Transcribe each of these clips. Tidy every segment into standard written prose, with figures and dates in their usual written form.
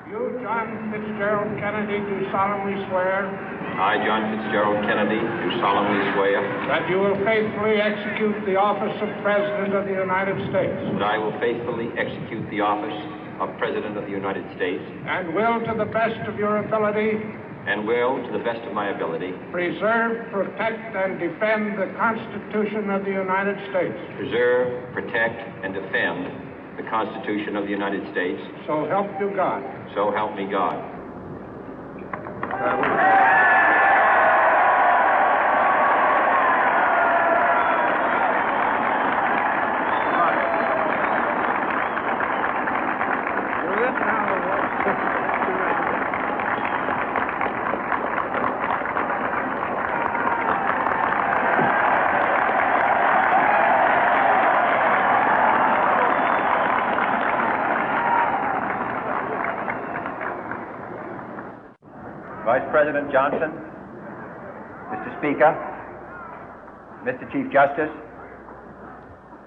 You, John Fitzgerald Kennedy, do solemnly swear I, John Fitzgerald Kennedy, do solemnly swear that you will faithfully execute the office of President of the United States that I will faithfully execute the office of President of the United States and will, to the best of your ability, and will, to the best of my ability, preserve, protect, and defend the Constitution of the United States. preserve, protect, and defend the Constitution of the United States. So help you God. So help me God. Vice President Johnson, Mr. Speaker, Mr. Chief Justice,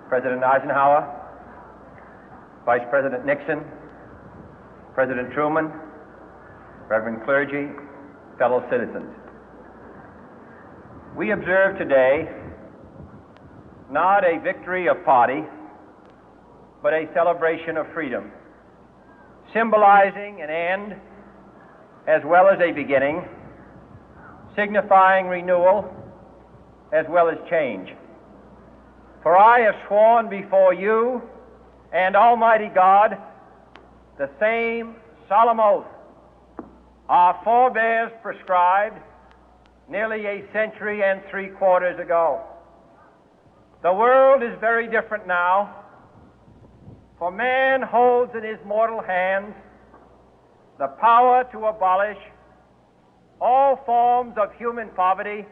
President Eisenhower, Vice President Nixon, President Truman, Reverend clergy, fellow citizens. We observe today not a victory of party, but a celebration of freedom, symbolizing an end as well as a beginning, signifying renewal as well as change. For I have sworn before you and Almighty God the same solemn oath our forebears prescribed nearly a century and 3/4 ago. The world is very different now, for man holds in his mortal hands the power to abolish all forms of human poverty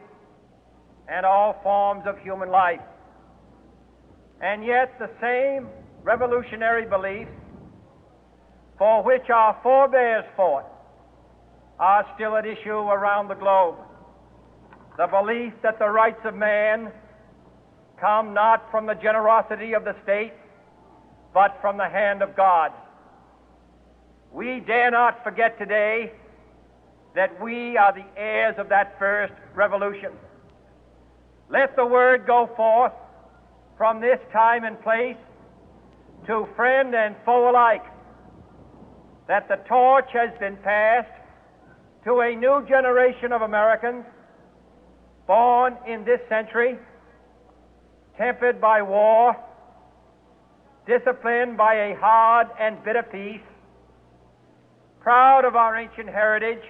and all forms of human life. And yet the same revolutionary beliefs for which our forebears fought are still at issue around the globe. The belief that the rights of man come not from the generosity of the state, but from the hand of God. We dare not forget today that we are the heirs of that first revolution. Let the word go forth from this time and place to friend and foe alike that the torch has been passed to a new generation of Americans born in this century, tempered by war, disciplined by a hard and bitter peace, proud of our ancient heritage,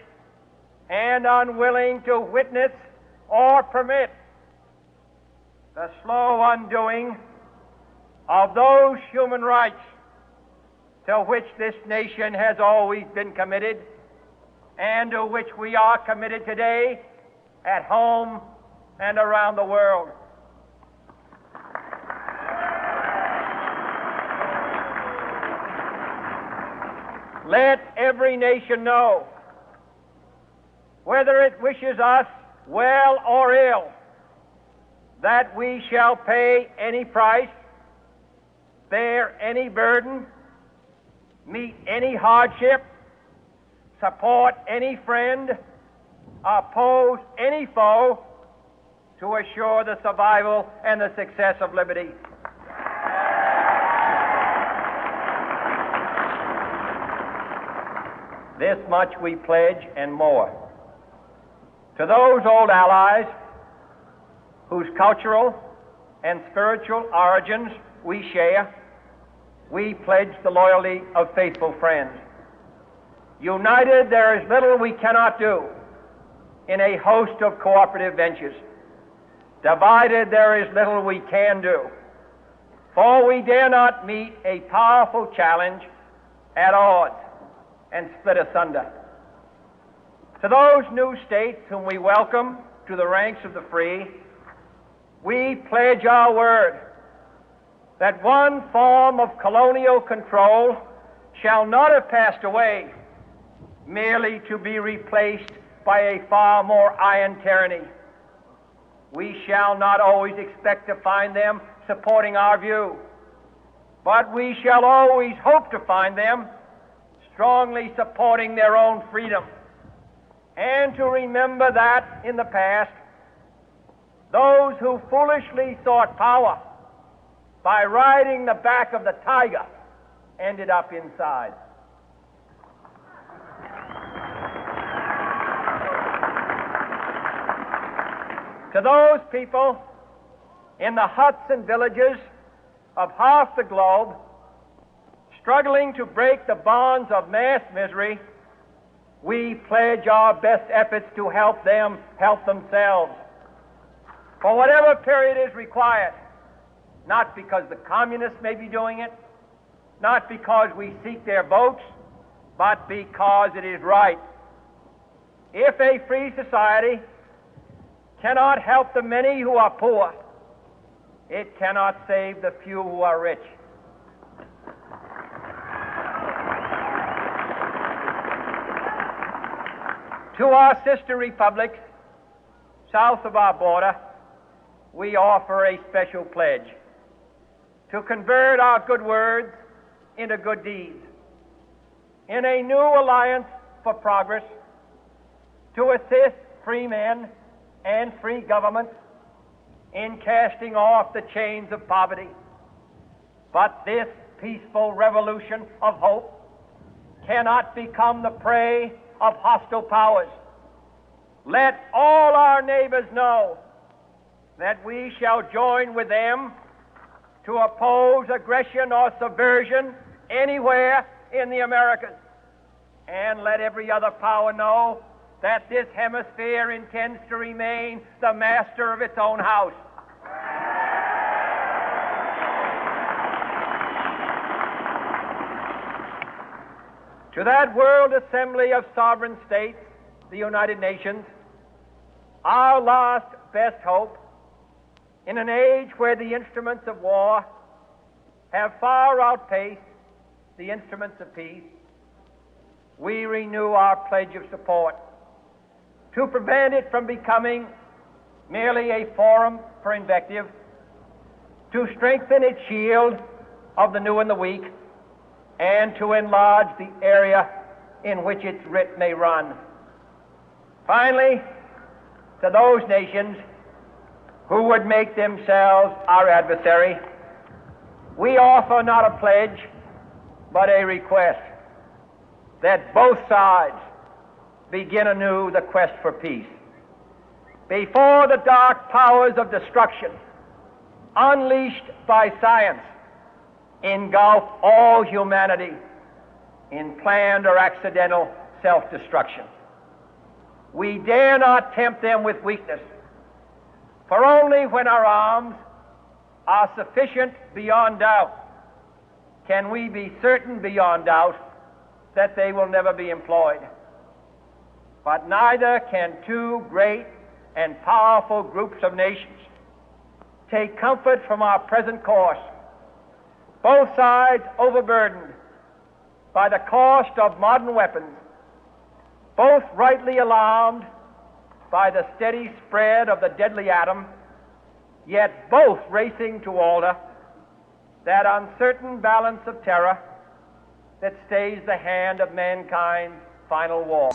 and unwilling to witness or permit the slow undoing of those human rights to which this nation has always been committed and to which we are committed today at home and around the world. Let every nation know, whether it wishes us well or ill, that we shall pay any price, bear any burden, meet any hardship, support any friend, oppose any foe to assure the survival and the success of liberty. This much we pledge and more. To those old allies whose cultural and spiritual origins we share, we pledge the loyalty of faithful friends. United, there is little we cannot do in a host of cooperative ventures. Divided, there is little we can do, for we dare not meet a powerful challenge at odds and split asunder. To those new states whom we welcome to the ranks of the free, we pledge our word that one form of colonial control shall not have passed away, merely to be replaced by a far more iron tyranny. We shall not always expect to find them supporting our view, but we shall always hope to find them strongly supporting their own freedom, and to remember that in the past, those who foolishly sought power by riding the back of the tiger ended up inside. To those people in the huts and villages of half the globe struggling to break the bonds of mass misery, we pledge our best efforts to help them help themselves for whatever period is required, not because the communists may be doing it, not because we seek their votes, but because it is right. If a free society cannot help the many who are poor, it cannot save the few who are rich. To our sister republics south of our border, we offer a special pledge to convert our good words into good deeds, in a new alliance for progress, to assist free men and free governments in casting off the chains of poverty. But this peaceful revolution of hope cannot become the prey of hostile powers. Let all our neighbors know that we shall join with them to oppose aggression or subversion anywhere in the Americas. And let every other power know that this hemisphere intends to remain the master of its own house. To that World Assembly of Sovereign States, the United Nations, our last best hope, in an age where the instruments of war have far outpaced the instruments of peace, we renew our pledge of support to prevent it from becoming merely a forum for invective, to strengthen its shield of the new and the weak, and to enlarge the area in which its writ may run. Finally, to those nations who would make themselves our adversary, we offer not a pledge, but a request that both sides begin anew the quest for peace. Before the dark powers of destruction, unleashed by science, engulf all humanity in planned or accidental self-destruction, we dare not tempt them with weakness, for only when our arms are sufficient beyond doubt can we be certain beyond doubt that they will never be employed. But neither can two great and powerful groups of nations take comfort from our present course, both sides overburdened by the cost of modern weapons, both rightly alarmed by the steady spread of the deadly atom, yet both racing to alter that uncertain balance of terror that stays the hand of mankind's final war.